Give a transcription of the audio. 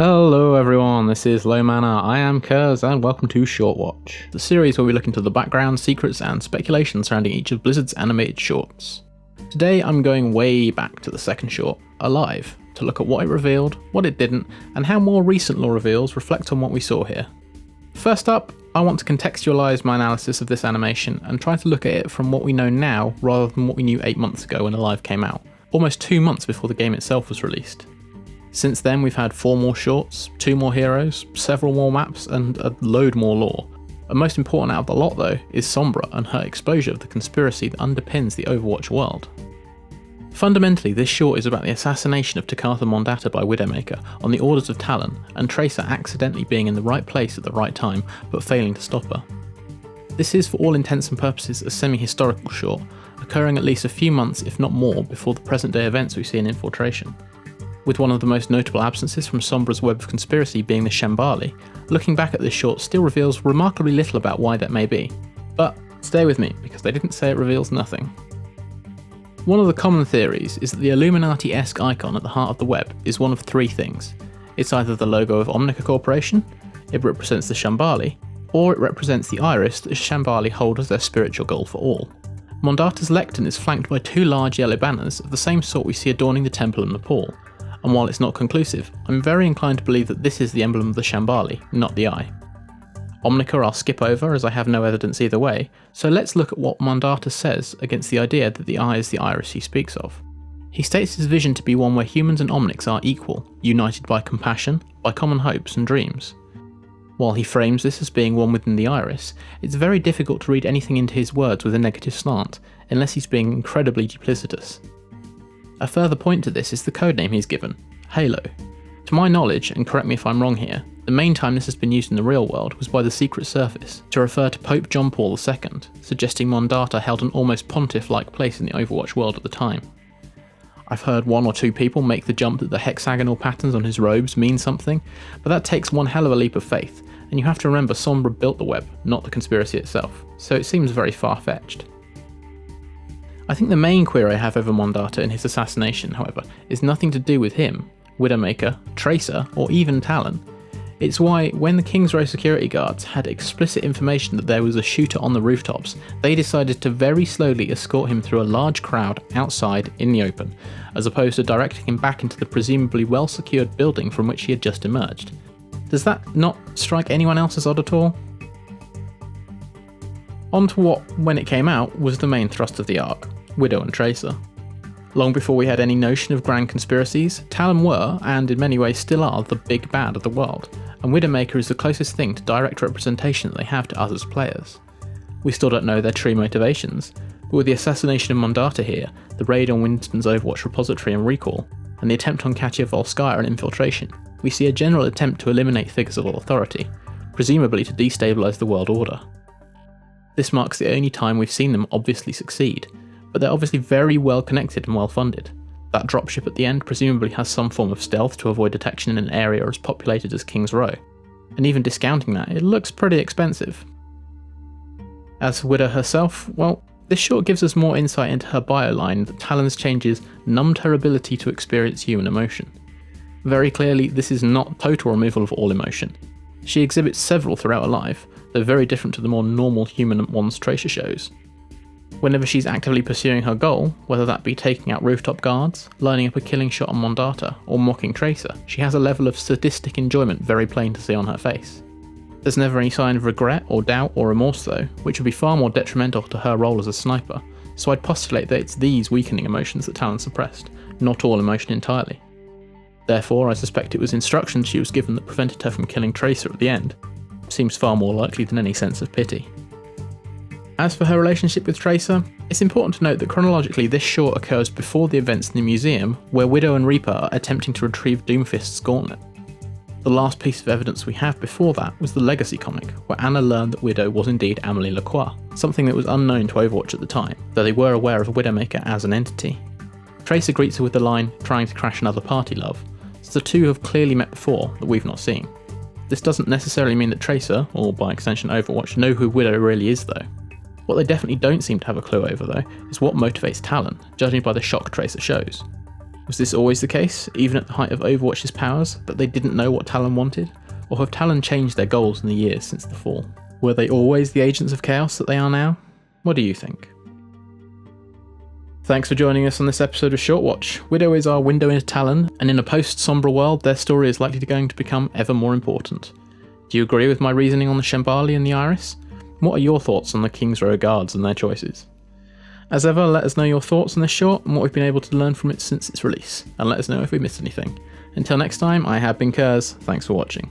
Hello everyone, this is Low Mana, I am Kurs, and welcome to Shortwatch, the series where we look into the background, secrets and speculation surrounding each of Blizzard's animated shorts. Today I'm going way back to the second short, Alive, to look at what it revealed, what it didn't, and how more recent lore reveals reflect on what we saw here. First up, I want to contextualise my analysis of this animation and try to look at it from what we know now rather than what we knew 8 months ago when Alive came out, almost 2 months before the game itself was released. Since then we've had 4 more shorts, 2 more heroes, several more maps, and a load more lore. And most important out of the lot though is Sombra and her exposure of the conspiracy that underpins the Overwatch world. Fundamentally, this short is about the assassination of Takatha Mondatta by Widowmaker on the orders of Talon, and Tracer accidentally being in the right place at the right time but failing to stop her. This is for all intents and purposes a semi-historical short, occurring at least a few months if not more before the present day events we see in Infiltration. With one of the most notable absences from Sombra's web of conspiracy being the Shambali, looking back at this short still reveals remarkably little about why that may be. But stay with me, because they didn't say it reveals nothing. One of the common theories is that the Illuminati-esque icon at the heart of the web is one of 3 things. It's either the logo of Omnica Corporation, it represents the Shambali, or it represents the iris that Shambali hold as their spiritual goal for all. Mondatta's lectern is flanked by 2 large yellow banners of the same sort we see adorning the temple in Nepal, and while it's not conclusive, I'm very inclined to believe that this is the emblem of the Shambali, not the eye. Omnica I'll skip over as I have no evidence either way, so let's look at what Mondatta says against the idea that the eye is the iris he speaks of. He states his vision to be one where humans and omnics are equal, united by compassion, by common hopes and dreams. While he frames this as being one within the iris, it's very difficult to read anything into his words with a negative slant, unless he's being incredibly duplicitous. A further point to this is the codename he's given, Halo. To my knowledge, and correct me if I'm wrong here, the main time this has been used in the real world was by the Secret Service to refer to Pope John Paul II, suggesting Mondatta held an almost pontiff-like place in the Overwatch world at the time. I've heard 1 or 2 people make the jump that the hexagonal patterns on his robes mean something, but that takes one hell of a leap of faith, and you have to remember Sombra built the web, not the conspiracy itself, so it seems very far-fetched. I think the main query I have over Mondatta and his assassination, however, is nothing to do with him, Widowmaker, Tracer, or even Talon. It's why, when the King's Row security guards had explicit information that there was a shooter on the rooftops, they decided to very slowly escort him through a large crowd outside in the open, as opposed to directing him back into the presumably well-secured building from which he had just emerged. Does that not strike anyone else as odd at all? On to what, when it came out, was the main thrust of the arc, Widow and Tracer. Long before we had any notion of grand conspiracies, Talon were, and in many ways still are, the big bad of the world, and Widowmaker is the closest thing to direct representation that they have to us as players. We still don't know their true motivations, but with the assassination of Mondatta here, the raid on Winston's Overwatch repository and recall, and the attempt on Katya Volskaya and Infiltration, we see a general attempt to eliminate figures of authority, presumably to destabilise the world order. This marks the only time we've seen them obviously succeed, but they're obviously very well connected and well funded. That dropship at the end presumably has some form of stealth to avoid detection in an area as populated as King's Row, and even discounting that, it looks pretty expensive. As for Widow herself, well, this short gives us more insight into her bio line that Talon's changes numbed her ability to experience human emotion. Very clearly, this is not total removal of all emotion. She exhibits several throughout her life, though very different to the more normal human ones Tracer shows. Whenever she's actively pursuing her goal, whether that be taking out rooftop guards, lining up a killing shot on Mondatta, or mocking Tracer, she has a level of sadistic enjoyment very plain to see on her face. There's never any sign of regret or doubt or remorse though, which would be far more detrimental to her role as a sniper, so I'd postulate that it's these weakening emotions that Talon suppressed, not all emotion entirely. Therefore, I suspect it was instructions she was given that prevented her from killing Tracer at the end. Seems far more likely than any sense of pity. As for her relationship with Tracer, it's important to note that chronologically this short occurs before the events in the museum where Widow and Reaper are attempting to retrieve Doomfist's gauntlet. The last piece of evidence we have before that was the Legacy comic, where Anna learned that Widow was indeed Amelie Lacroix, something that was unknown to Overwatch at the time, though they were aware of Widowmaker as an entity. Tracer greets her with the line, "trying to crash another party, love," so the two have clearly met before that we've not seen. This doesn't necessarily mean that Tracer, or by extension Overwatch, know who Widow really is though. What they definitely don't seem to have a clue over though, is what motivates Talon, judging by the shock Tracer shows. Was this always the case, even at the height of Overwatch's powers, that they didn't know what Talon wanted? Or have Talon changed their goals in the years since the fall? Were they always the agents of chaos that they are now? What do you think? Thanks for joining us on this episode of Shortwatch. Widow is our window into Talon, and in a post-Sombra world, their story is likely to become ever more important. Do you agree with my reasoning on the Shambali and the Iris? What are your thoughts on the King's Row guards and their choices? As ever, let us know your thoughts on this short and what we've been able to learn from it since its release, and let us know if we missed anything. Until next time, I have been Kurz, thanks for watching.